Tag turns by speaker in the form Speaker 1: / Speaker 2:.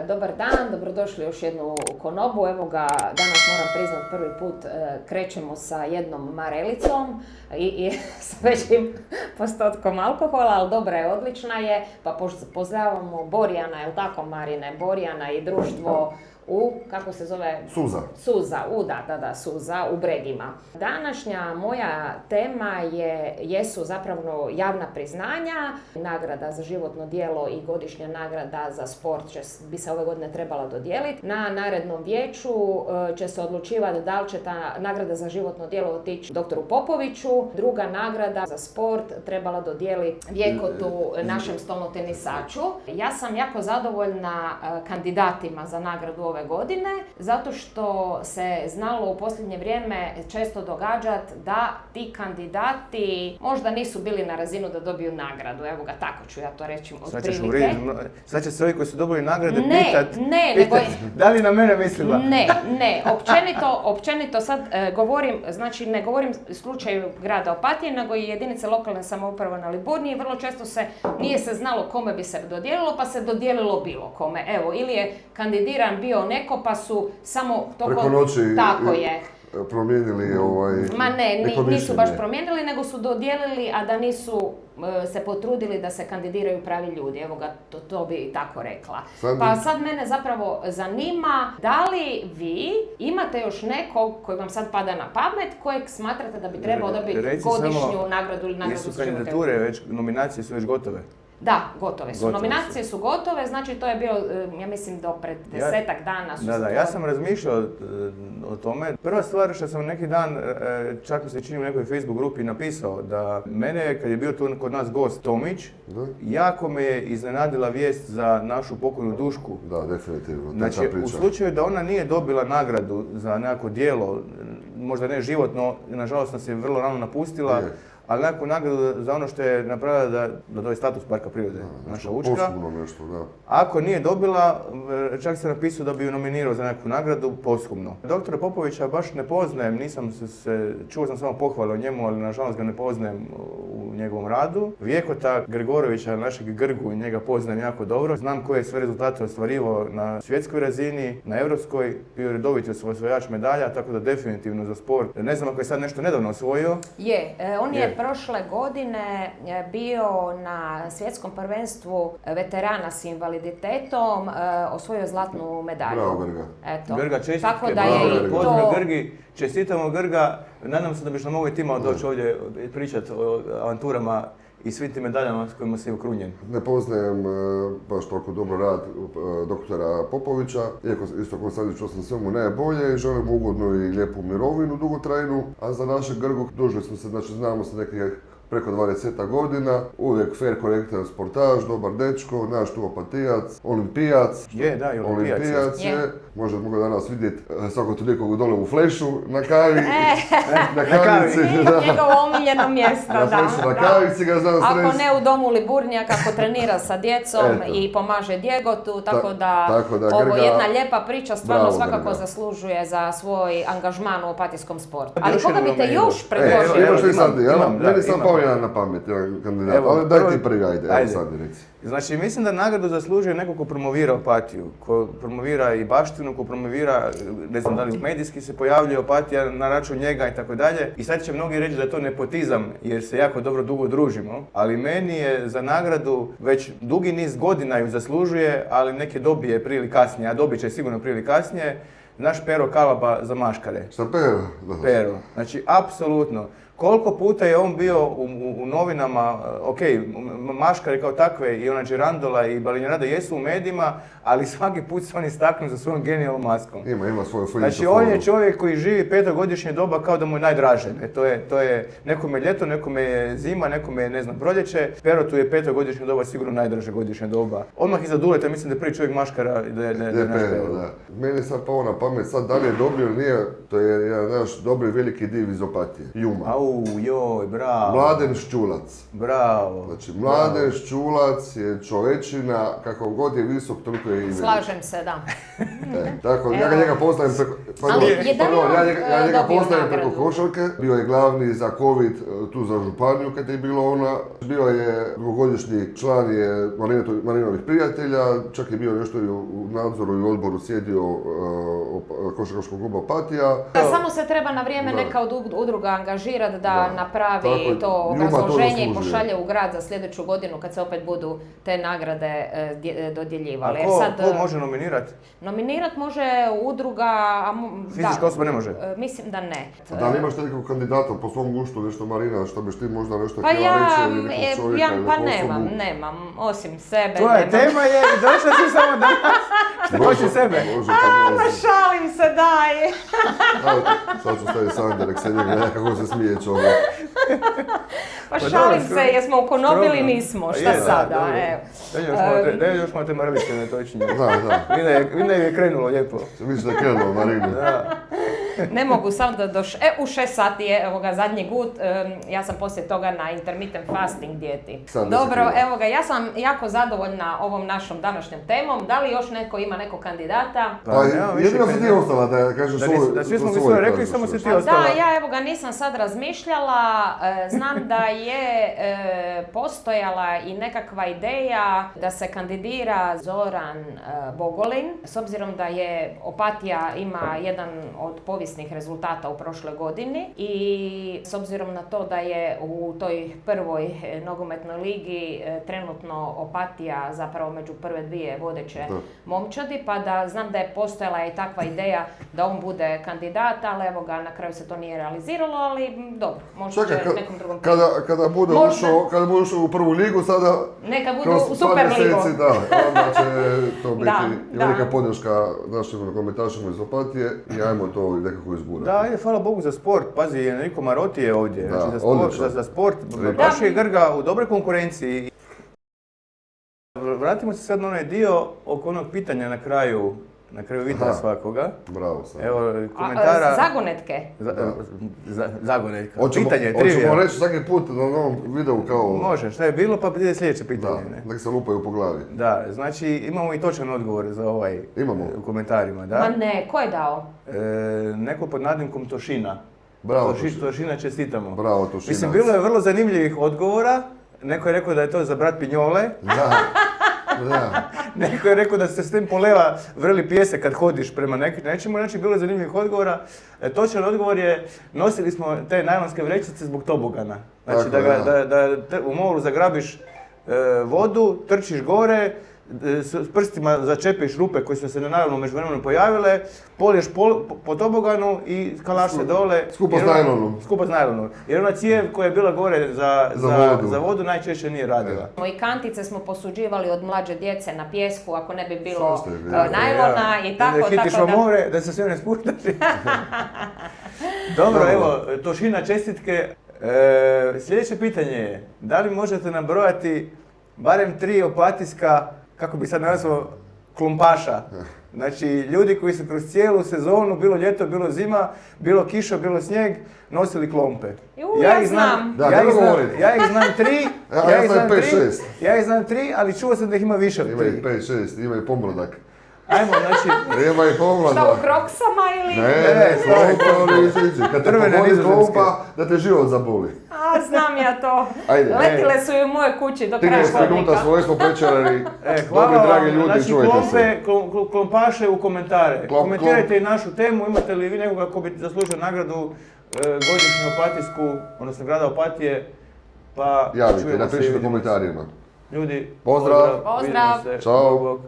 Speaker 1: Dobar dan, dobrodošli još jednu konobu. Evo ga, danas moram priznat prvi put krećemo sa jednom marelicom i s većim postotkom alkohola, ali dobra je, odlična je. Pa pozdravljamo Borjana, je li tako Marine? Borjana i društvo kako se zove?
Speaker 2: Suza.
Speaker 1: Suza, Suza, u Bregima. Današnja moja tema jesu zapravo javna priznanja, nagrada za životno djelo i godišnja nagrada za sport bi se ove godine trebala dodijeliti. Na narednom vijeću će se odlučivati da li će ta nagrada za životno djelo otići doktoru Popoviću, druga nagrada za sport trebala dodijeliti Vjekotu, našem stolnotenisaču. Ja sam jako zadovoljna kandidatima za nagradu ove godine, zato što se znalo u posljednje vrijeme često događati da ti kandidati možda nisu bili na razinu da dobiju nagradu. Evo ga, tako ću ja to reći otprilike.
Speaker 3: Sad će se ovi koji su dobili nagrade
Speaker 1: nego...
Speaker 3: Da li na mene mislila?
Speaker 1: Ne, općenito sad govorim, znači ne govorim slučaju grada Opatije, nego i jedinice lokalne samouprave na Liburniji. Vrlo često nije se znalo kome bi se dodijelilo, pa se dodijelilo bilo kome. Evo, ili je kandidiran bio neko, pa su samo to...
Speaker 2: Preko noći
Speaker 1: tako je.
Speaker 2: Promijenili
Speaker 1: Ma ne, nisu baš promijenili, nego su dodijelili, a da nisu se potrudili da se kandidiraju pravi ljudi. Evo ga, to bi tako rekla. Pa sad mene zapravo zanima, da li vi imate još nekog koji vam sad pada na pamet, kojeg smatrate da bi trebao dobiti godišnju nagradu ili nagradu za život?
Speaker 3: Jesu kandidature, nominacije su već gotove?
Speaker 1: Da, gotove su. Nominacije su gotove, znači to je bio, ja mislim, do pred 10-ak dana su...
Speaker 3: Da, ja sam razmišljao o tome. Prva stvar što sam neki dan, čak mi se čini u nekoj Facebook grupi napisao, da mene, kad je bio tu kod nas gost Tomić, jako me je iznenadila vijest za našu pokojnu Dušku.
Speaker 2: Da, definitivno.
Speaker 3: Znači, u slučaju da ona nije dobila nagradu za nekako djelo, možda ne životno, nažalost nas je vrlo rano napustila, ali nekakvu nagradu za ono što je napravila da dobije status parka prirode, naša Učka.
Speaker 2: Posthumno nešto, da.
Speaker 3: Ako nije dobila, čak se napisao da bi ju nominirao za nekakvu nagradu posthumno. Doktora Popovića baš ne poznajem, čuo sam samo pohvale o njemu, ali nažalost ga ne poznajem u njegovom radu. Vjekota Gregorovića, našeg Grgu, njega poznajem jako dobro. Znam koje je sve rezultate ostvarivao na svjetskoj razini, na europskoj, bio redoviti osvajač medalja, tako da definitivno za sport. Ne znam ako je sad nešto nedavno osvojio.
Speaker 1: On je prošle godine bio na svjetskom prvenstvu veterana s invaliditetom, osvojio zlatnu medalju.
Speaker 2: Bravo, Grga.
Speaker 1: Eto.
Speaker 3: Grga, čestitke.
Speaker 1: Tako da je
Speaker 3: Pozdrav Grgi, čestitamo Grga. Nadam se da biš nam ovoj tima doći ovdje pričati o avanturama i svim tim medaljama s kojima si okrunjen.
Speaker 2: Ne poznajem baš toliko dobro rad doktora Popovića, iako isto Konstantin čuo sam svemu najbolje i želim ugodnu i lijepu mirovinu dugotrajnu, a za našeg Grgu družili smo se, znači znamo se nekih preko 20 godina, uvijek fair, korektan sportaž, dobar dečko, naš tu Opatijac, olimpijac. Olimpijac je. Možda mogu danas vidjeti svako toliko dole u Flešu, na kavi, na kavici.
Speaker 1: Njegovo omiljeno mjesto,
Speaker 2: Na kavici ga znam sresti.
Speaker 1: Ako ne u domu Liburnija, kako trenira sa djecom i pomaže Djegotu, tako da ovo je jedna lijepa priča, stvarno svakako zaslužuje za svoj angažman u opatijskom sportu. Ali koga bi te još predložio?
Speaker 2: Imaš li sad, meni sam pao jedan na pamet, jedan kandidat, ali daj ti prvi, ajde, sad reci.
Speaker 3: Znači, mislim da nagradu zaslužuje neko ko promovira Opatiju, ko promovira i baštinu, ko promovira, ne znam da li medijski se pojavljuje Opatija na račun njega i tako dalje. I sad će mnogi reći da je to nepotizam jer se jako dobro dugo družimo, ali meni je za nagradu već dugi niz godina ju zaslužuje, ali neke dobije prije ili kasnije, a dobit će sigurno prije ili kasnije. Naš Pero Kalaba za maškare.
Speaker 2: Šta Pero?
Speaker 3: Pero. Znači, apsolutno. Koliko puta je on bio u novinama, maškare kao takve i ona Đerandola i Balinjrada jesu u medijima, ali svaki put se on istaknu za svojom genijalnom maskom.
Speaker 2: Ima svoju flicu.
Speaker 3: Znači, on je čovjek koji živi petogodišnje doba kao da mu je najdraže. To je nekome ljeto, nekome je zima, nekome je, ne znam, proljeće. Pero tu je petogodišnje doba sigurno najdraže godišnje doba. Odmah iza Duleta mislim da je prvi čovjek maškara da je naš Pero.
Speaker 2: Meni sad pao na pamet, sad da li je dobio ili nije, to je jedan naš dobri veliki div iz Opatije, Juma.
Speaker 3: Joj, bravo.
Speaker 2: Mladen Šćulac.
Speaker 3: Bravo.
Speaker 2: Znači, Mladen Šćulac je čovečina, kako god je visok, toliko je i velik.
Speaker 1: Slažem se, da.
Speaker 2: Tako, ja ga njega poznajem preko...
Speaker 1: Ali je
Speaker 2: ja njega
Speaker 1: dobio
Speaker 2: poznajem preko
Speaker 1: nagradu.
Speaker 2: košarke. Bio je glavni za COVID tu za županiju kad je bilo ona. Bio je dugogodišnji član je Marinovih prijatelja, čak je bio nešto i u nadzoru i odboru sjedio košarkaškog kluba Opatija.
Speaker 1: Samo se treba na vrijeme neka od udruga angažirati da napravi
Speaker 2: Tako,
Speaker 1: to
Speaker 2: njima to
Speaker 1: obrazloženje i
Speaker 2: zaslužuje.
Speaker 1: pošalje u grad za sljedeću godinu kad se opet budu te nagrade dodjeljivale.
Speaker 3: A ko može nominirati?
Speaker 1: Nominirat može udruga,
Speaker 3: Fizička osoba ne može?
Speaker 1: Mislim da ne.
Speaker 2: Da li imaš nekog kandidata po svom guštu, nešto Marina, što biš ti možda nešto
Speaker 1: Pa
Speaker 2: htjela reći ili nekog
Speaker 1: ja
Speaker 2: čovjeka ili
Speaker 1: pa
Speaker 2: osobu?
Speaker 1: nemam, osim sebe.
Speaker 3: Tvoja
Speaker 1: nemam.
Speaker 3: tema je, došla si samo danas, šta hoće sebe.
Speaker 2: Može, pa može.
Speaker 1: Šalim se, daj!
Speaker 2: Sad ću staviti Sandra, nek se njega gleda kako se smije čovjek.
Speaker 1: Pa
Speaker 3: dobro,
Speaker 1: šalim se, jesmo ukonobili,
Speaker 3: skromno.
Speaker 1: nismo,
Speaker 3: Pa
Speaker 1: šta
Speaker 3: je, da,
Speaker 1: sada,
Speaker 3: dobro.
Speaker 1: evo.
Speaker 3: Daj još malo te marelice netočnije.
Speaker 2: Da.
Speaker 3: Vidim da je krenulo lijepo.
Speaker 2: Mislim da je krenuo Marinu.
Speaker 3: Da.
Speaker 1: Ne mogu sam da u 6 sati je zadnji gut, ja sam poslije toga na intermittent fasting dijeti.
Speaker 2: Sad
Speaker 1: Dobro,
Speaker 2: 10 kila.
Speaker 1: evo ga, ja sam jako zadovoljna ovom našom današnjom temom. Da li još neko ima nekog kandidata?
Speaker 2: Pa
Speaker 3: nemam više
Speaker 2: jedino si ti
Speaker 3: kandidata.
Speaker 2: ostala da kažeš svoj.
Speaker 3: Da svi smo
Speaker 2: svoj
Speaker 3: mi sve rekli,
Speaker 2: kažeš
Speaker 3: samo si
Speaker 2: još.
Speaker 3: ti
Speaker 1: Pa
Speaker 3: ostala.
Speaker 1: da, ja evo ga nisam sad razmišljala, znam da je postojala i nekakva ideja da se kandidira Zoran Bogolin, s obzirom da je Opatija ima jedan od povijesnih rezultata u prošloj godini i s obzirom na to da je u toj prvoj nogometnoj ligi trenutno Opatija zapravo među prve dvije vodeće momčadi, pa da znam da je postojala i takva ideja da on bude kandidat, ali evo ga, na kraju se to nije realiziralo, ali dobro, možda će nekom drugom...
Speaker 2: Kada bude ušao u prvu ligu, sada
Speaker 1: Neka budu
Speaker 2: kroz
Speaker 1: u
Speaker 2: par
Speaker 1: Super ligu.
Speaker 2: mjeseci, da, onda će to biti
Speaker 1: Da.
Speaker 2: velika podrška našim nogometašima iz Opatije i ajmo to nekako izgurati.
Speaker 3: Da, ajde, hvala Bogu za sport. Pazi, Enrico Marotti je ovdje.
Speaker 2: Da,
Speaker 3: Znači,
Speaker 2: odlično.
Speaker 3: za sport baš je Grga u dobroj konkurenciji. Vratimo se sad na onaj dio oko onog pitanja na kraju videa svakoga.
Speaker 2: Bravo sam.
Speaker 3: Evo, komentara...
Speaker 1: Zagonetke.
Speaker 3: Zagonetka.
Speaker 2: Hoćemo
Speaker 3: trivija.
Speaker 2: reći svaki put na novom videu kao...
Speaker 3: Može, šta je bilo, pa ide sljedeće
Speaker 2: Da,
Speaker 3: pitanje. Ne?
Speaker 2: nek se lupaju po glavi.
Speaker 3: Da, znači imamo i točan odgovor za ovaj
Speaker 2: Imamo.
Speaker 3: u komentarima, da?
Speaker 1: Ma ne, ko je dao?
Speaker 3: Neko pod nadimkom Tošina.
Speaker 2: Bravo,
Speaker 3: Tošina, čestitamo.
Speaker 2: Bravo, Tošinac.
Speaker 3: Mislim, bilo je vrlo zanimljivih odgovora. Neko je rekao da je to za brat Pinjole.
Speaker 2: Da.
Speaker 3: Neko je rekao da se s tim poleva vreli pijesak kad hodiš prema nečemu. Znači, bilo je zanimljivih odgovora. Točan odgovor je, nosili smo te najlonske vrećice zbog tobogana. Znači,
Speaker 2: Tako,
Speaker 3: da u moru zagrabiš vodu, trčiš gore, s prstima začepiš rupe koje su se naravno u međuvremenu pojavile, poliješ po toboganu i kalaš se dole.
Speaker 2: Skupa s najlonom.
Speaker 3: Skupa s najlonom. Jer ona cijev koja je bila gore za vodu najčešće nije radila.
Speaker 1: I kantice smo posuđivali od mlađe djece na pjesku ako ne bi bilo najlona i tako da...
Speaker 3: Hitiš u more da se sve ne spuštaš. Dobro, evo, Tošina, čestitke. Sljedeće pitanje je, da li možete nabrojati barem 3 opatijska, kako bi sad nazvao, klumpaša? Znači, ljudi koji su kroz cijelu sezonu, bilo ljeto, bilo zima, bilo kiša, bilo snijeg, nosili klompe.
Speaker 1: Ja ih znam.
Speaker 3: Ja ih znam 3.
Speaker 2: Ja znam 5-6.
Speaker 3: Ja ih znam 3, ali čuo sam da ih ima više od 3.
Speaker 2: Ima ih 5-6, ima i pomladak.
Speaker 3: Ajmo, znači...
Speaker 2: Ima i pomladak.
Speaker 1: Šta, u kroksama ili...
Speaker 2: Ne, kad te pogodi klompa, da te život zaboli.
Speaker 1: A, znam ja to.
Speaker 2: Ajde.
Speaker 1: Letile su i u moje kući do kraja
Speaker 2: 13 minuta
Speaker 1: hodnika.
Speaker 2: svoje smo pečarali.
Speaker 3: Hvala vam,
Speaker 2: dragi ljudi,
Speaker 3: znači
Speaker 2: čujte se.
Speaker 3: klompaše u komentare. Komentirajte i našu temu, imate li vi nekoga ko bi zaslužio nagradu godišnju opatijsku, odnosno grada Opatije, pa
Speaker 2: Javite,
Speaker 3: čujemo se i
Speaker 2: napišite u
Speaker 3: vidimo se.
Speaker 2: komentarima.
Speaker 3: Ljudi,
Speaker 2: Pozdrav.
Speaker 3: vidimo se.
Speaker 2: Ćao.
Speaker 3: Bog, bog.